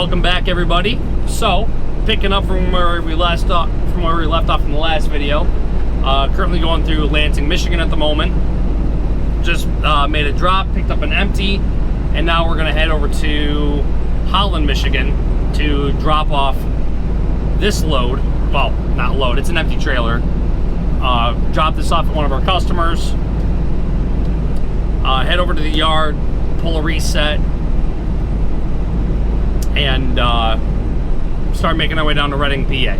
Welcome back, everybody. So, picking up from where we left off in the last video. Currently going through Lansing, Michigan at the moment. Just made a drop, picked up an empty, and now we're gonna head over to Holland, Michigan to drop off this load. Well, not load, it's an empty trailer. Drop this off at one of our customers. Head over to the yard, pull a reset, and start making our way down to Reading, PA.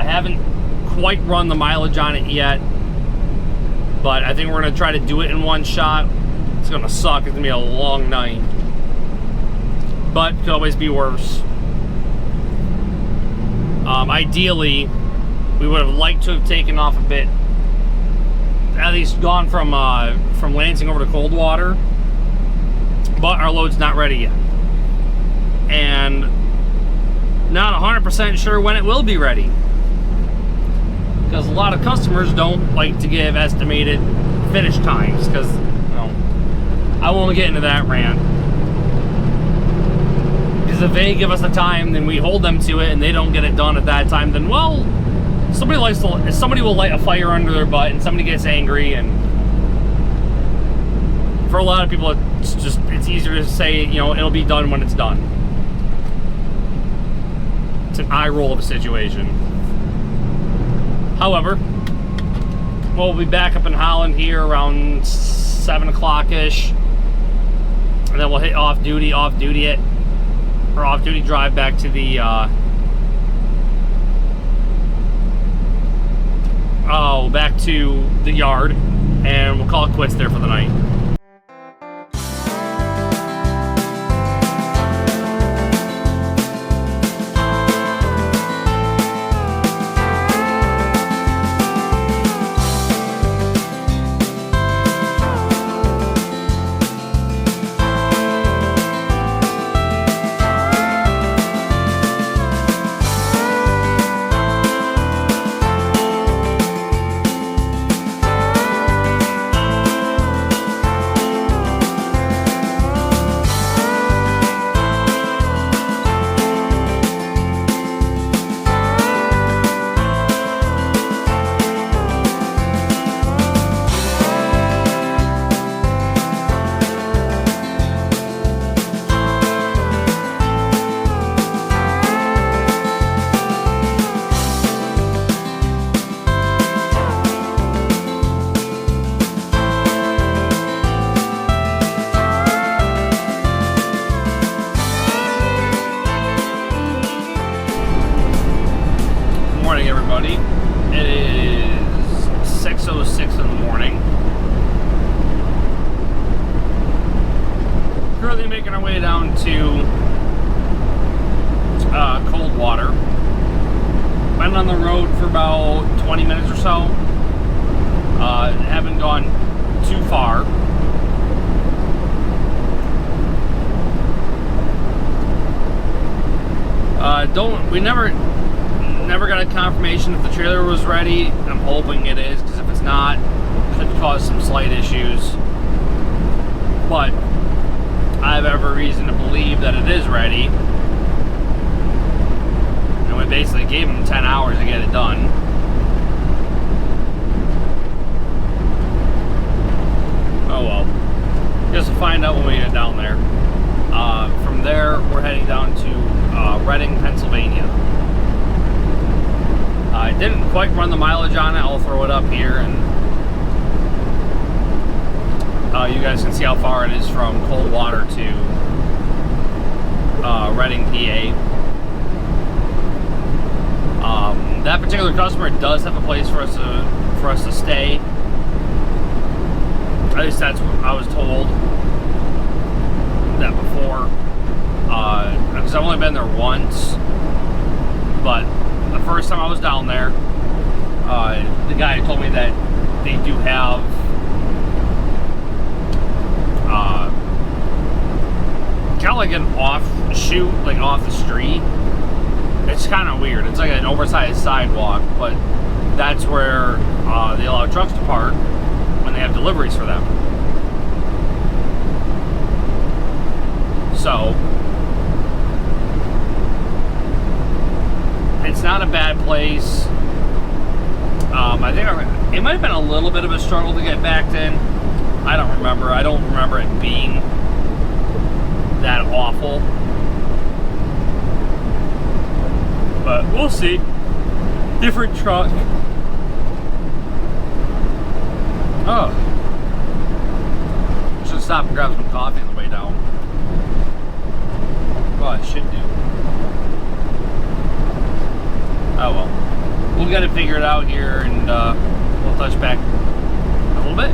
Haven't quite run the mileage on it yet, but I think we're going to try to do it in one shot. It's going to suck. It's going to be a long night, but could always be worse. Ideally, we would have liked to have taken off a bit, at least gone from Lansing over to Coldwater, but our load's not ready yet. And not 100% sure when it will be ready, because a lot of customers don't like to give estimated finish times, because, you know, I won't get into that rant. Because if they give us a time, then we hold them to it, and they don't get it done at that time, then, well, somebody will light a fire under their butt, and somebody gets angry. And for a lot of people, it's easier to say, you know, it'll be done when it's done. It's an eye roll of a situation. However, we'll be back up in Holland here around 7 o'clock-ish, and then we'll hit off-duty drive back to the back to the yard, and we'll call it quits there for the night. Everybody, it is 6:06 in the morning. Currently making our way down to Coldwater. Been on the road for about 20 minutes or so. Haven't gone too far. We never got a confirmation if the trailer was ready. I'm hoping it is, because if it's not, it could cause some slight issues. But I have every reason to believe that it is ready. And we basically gave them 10 hours to get it done. Oh well. Just to find out when we get down there. From there, we're heading down to Reading, Pennsylvania. I didn't quite run the mileage on it. I'll throw it up here, and you guys can see how far it is from Coldwater to Reading, PA. That particular customer does have a place for us to stay. At least that's what I was told that before. Because I've only been there once, but the first time I was down there, the guy told me that they do have kind of like an offshoot, like off the street. It's kind of weird. It's like an oversized sidewalk, but that's where they allow trucks to park when they have deliveries for them. So not a bad place. I think it might have been a little bit of a struggle to get backed in. I don't remember. I don't remember it being that awful. But we'll see. Different truck. Oh. Should stop and grab some coffee on the way down. Well, I should do. Oh well. We'll get it figured out here, and we'll touch back in a little bit.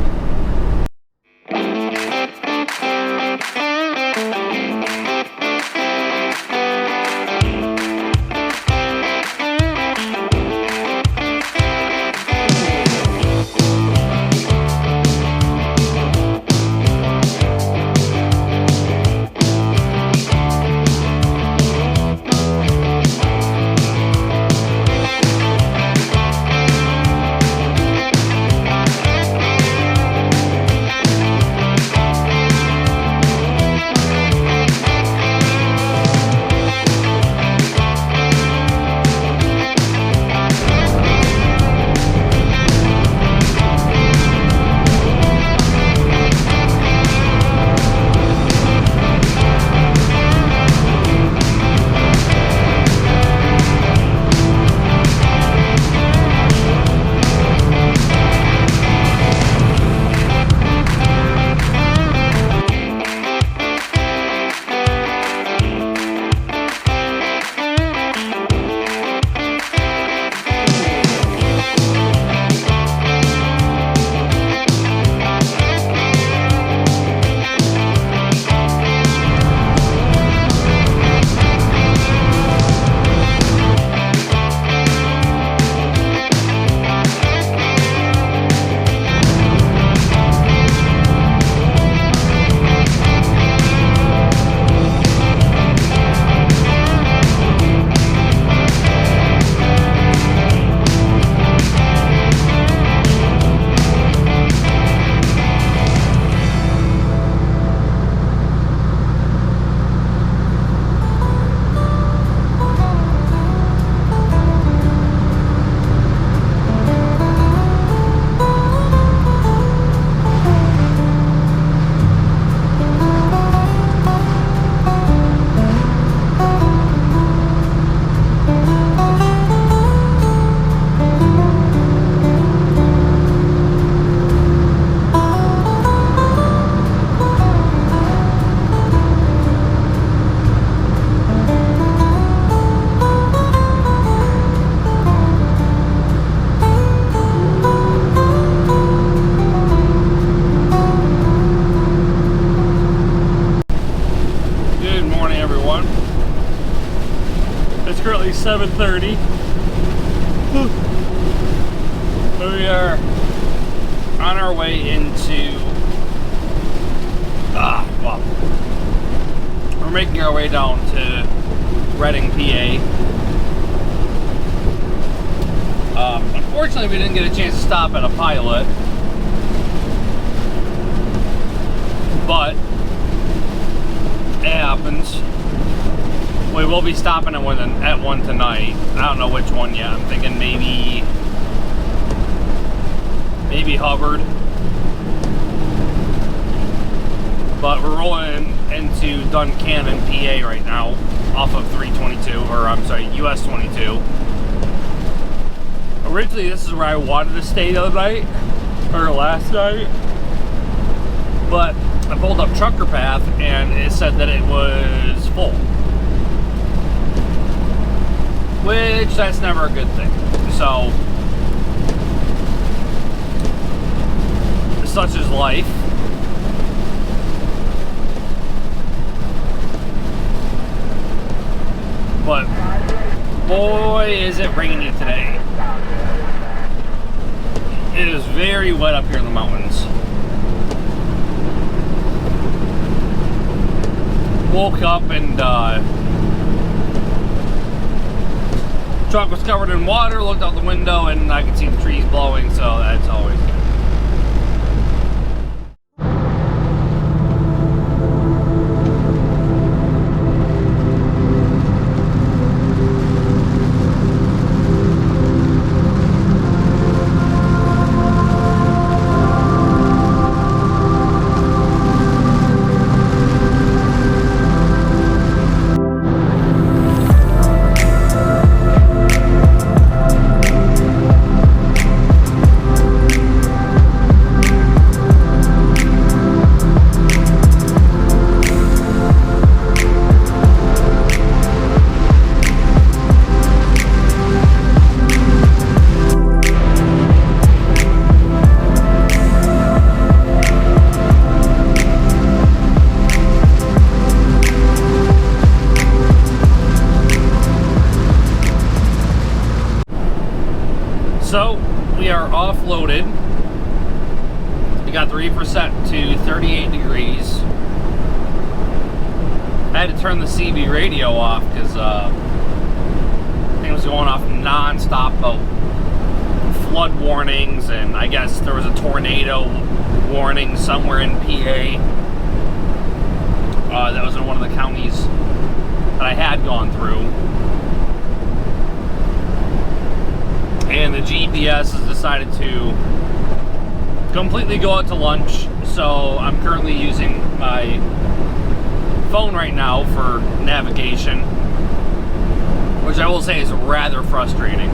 It's currently 7:30. We are on our way into we're making our way down to Reading, PA. Unfortunately, we didn't get a chance to stop at a Pilot, but it happens. We will be stopping at one tonight. I don't know which one yet. I'm thinking maybe Hubbard. But we're rolling into Duncannon, PA right now, off of 322, or I'm sorry, US 22. Originally, this is where I wanted to stay the other night, or last night. But I pulled up Trucker Path, and it said that it was full. Which, that's never a good thing. So, such is life. But, boy, is it rainy today. It is very wet up here in the mountains. Woke up and, truck was covered in water, looked out the window, and I could see the trees blowing, so that's always good. offloaded. We got the reefer set to 38 degrees. I had to turn the CB radio off because I think it was going off non-stop about flood warnings, and I guess there was a tornado warning somewhere in PA. That was in one of the counties that I had gone through. And the GPS has decided to completely go out to lunch, so I'm currently using my phone right now for navigation, which I will say is rather frustrating.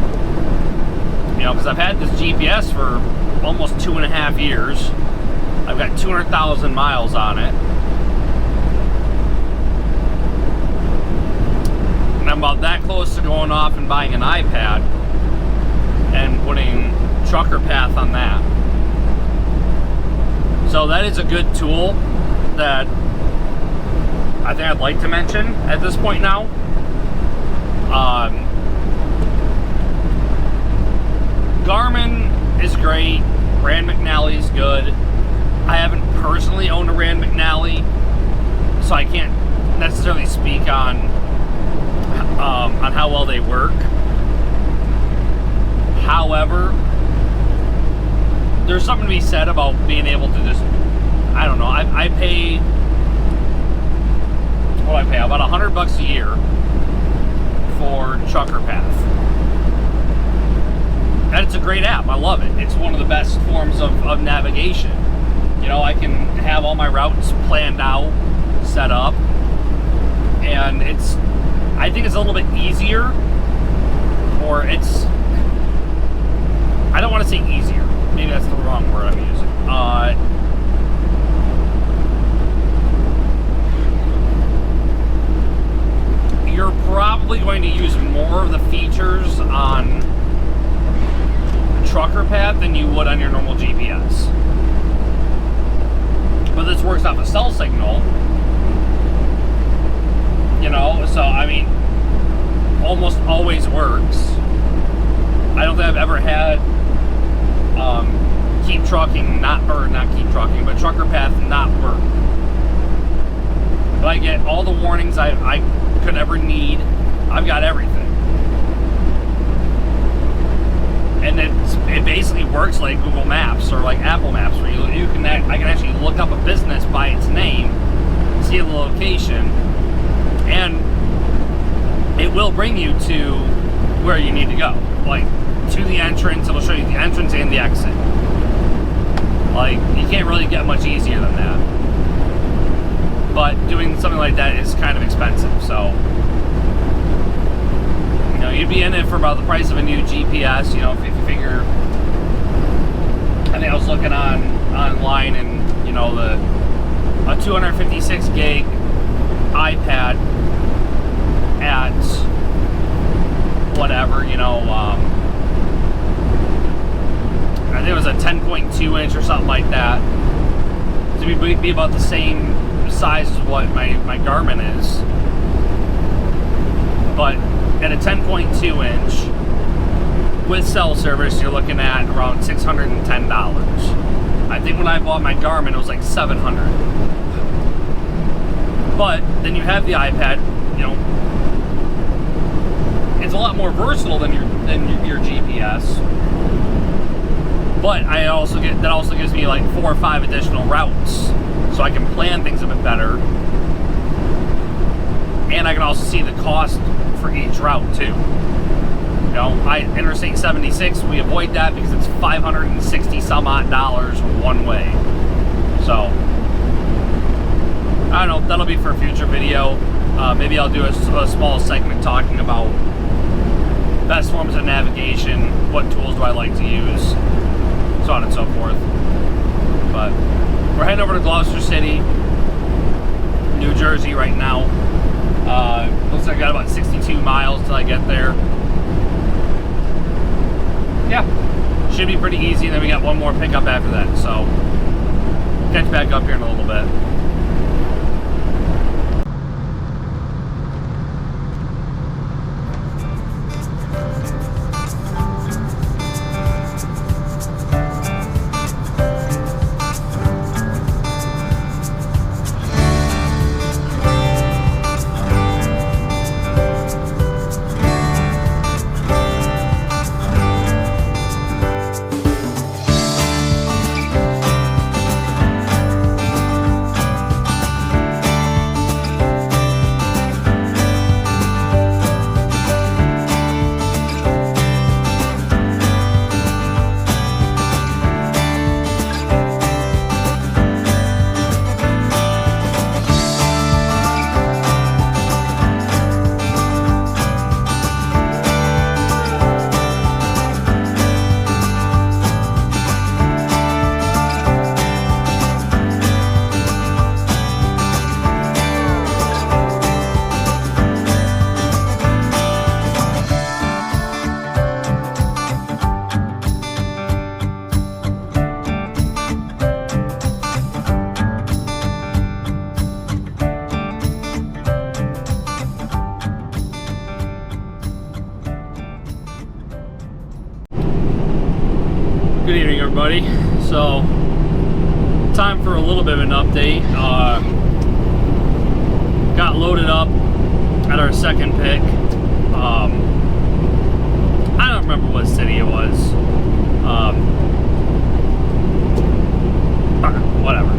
You know, because I've had this GPS for almost 2.5 years. I've got 200,000 miles on it. And I'm about that close to going off and buying an iPad and putting Trucker Path on that. So that is a good tool that I think I'd like to mention at this point now. Garmin is great. Rand McNally's good. I haven't personally owned a Rand McNally, so I can't necessarily speak on how well they work. However, there's something to be said about being able to just, I don't know, I pay, what do I pay? About $100 a year for Trucker Path. And it's a great app. I love it. It's one of the best forms of navigation. You know, I can have all my routes planned out, set up, and I think it's a little bit easier, or I don't want to say easier. Maybe that's the wrong word I'm using. You're probably going to use more of the features on Trucker Path than you would on your normal GPS. But this works off a cell signal, you know, so I mean, almost always works. I don't think I've ever had but Trucker Path not work. But I get all the warnings I could ever need. I've got everything. And it basically works like Google Maps or like Apple Maps, where I can actually look up a business by its name, see the location, and it will bring you to where you need to go. Like, to the entrance, it'll show you the entrance and the exit. Like, you can't really get much easier than that. But doing something like that is kind of expensive, so, you know, you'd be in it for about the price of a new GPS, you know, if you figure, I think I was looking online, and, you know, a 256 gig iPad at whatever, you know, I think it was a 10.2 inch or something like that. So it would be about the same size as what my Garmin is. But at a 10.2 inch with cell service, you're looking at around $610. I think when I bought my Garmin, it was like $700. But then you have the iPad, you know, it's a lot more versatile than your GPS. But that also gives me like 4 or 5 additional routes, so I can plan things a bit better, and I can also see the cost for each route too. You know, Interstate 76, we avoid that because it's $560 some odd one way. So I don't know. That'll be for a future video. Maybe I'll do a small segment talking about best forms of navigation, what tools do I like to use, so on and so forth. But we're heading over to Gloucester City, New Jersey right now. Looks like I got about 62 miles till I get there. Yeah, should be pretty easy. And then we got one more pickup after that, so catch back up here in a little bit. everybody. So, time for a little bit of an update. Got loaded up at our second pick. I don't remember what city it was. Whatever.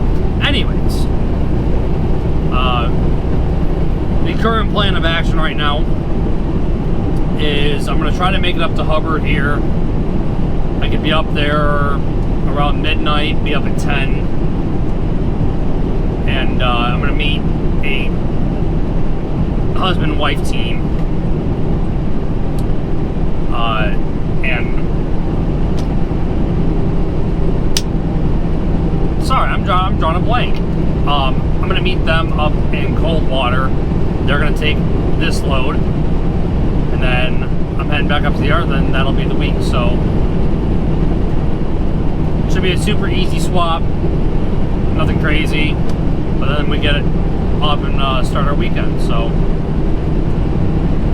Anyways, the current plan of action right now is I'm going to try to make it up to Hubbard here. I could be up there around midnight, be up at 10, and I'm going to meet a husband-wife team, and sorry, I'm drawing a blank. I'm going to meet them up in Coldwater. They're going to take this load, and then I'm heading back up to the yard, then that'll be the week. So should be a super easy swap, nothing crazy, but then we get it up and start our weekend. So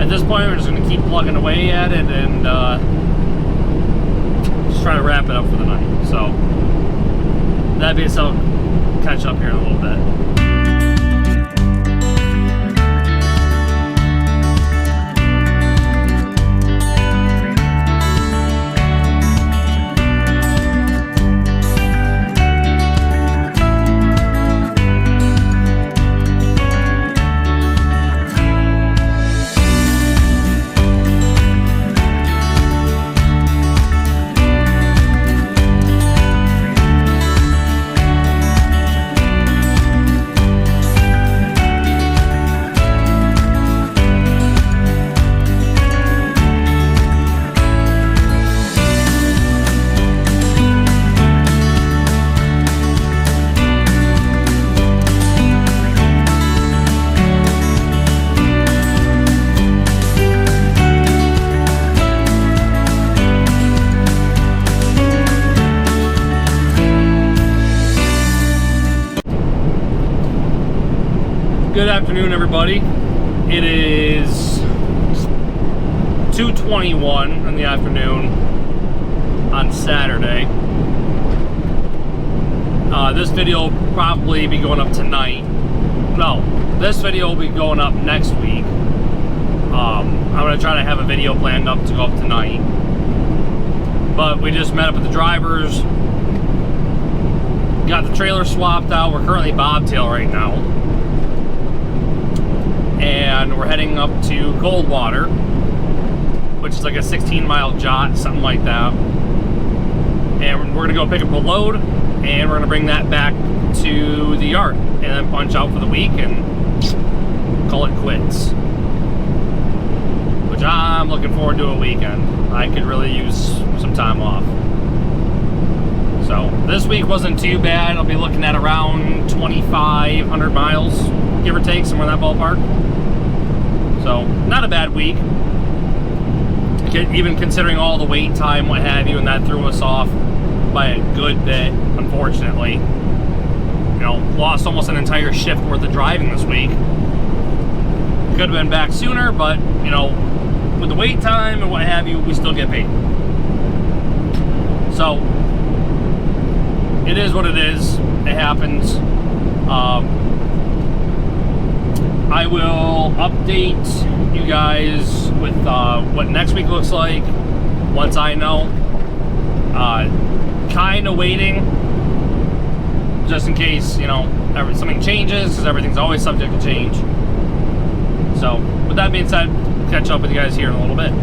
at this point, we're just going to keep plugging away at it and just try to wrap it up for the night. So that being said, I'll catch up here in a little bit. Good afternoon, everybody. It is 2:21 in the afternoon on Saturday. This video will probably be going up tonight. No, this video will be going up next week. I'm going to try to have a video planned up to go up tonight. But we just met up with the drivers. Got the trailer swapped out. We're currently bobtail right now. And we're heading up to Coldwater, which is like a 16-mile jaunt, something like that. And we're gonna go pick up a load, and we're gonna bring that back to the yard, and then punch out for the week and call it quits. Which I'm looking forward to a weekend. I could really use some time off. So this week wasn't too bad. I'll be looking at around 2,500 miles, give or take, somewhere in that ballpark. So, not a bad week, even considering all the wait time, what have you, and that threw us off by a good bit, unfortunately. You know, lost almost an entire shift worth of driving this week. Could have been back sooner, but, you know, with the wait time and what have you, we still get paid. So, it is what it is. It happens. I will update you guys with what next week looks like once I know. Kind of waiting just in case, you know, something changes, because everything's always subject to change. So with that being said, catch up with you guys here in a little bit.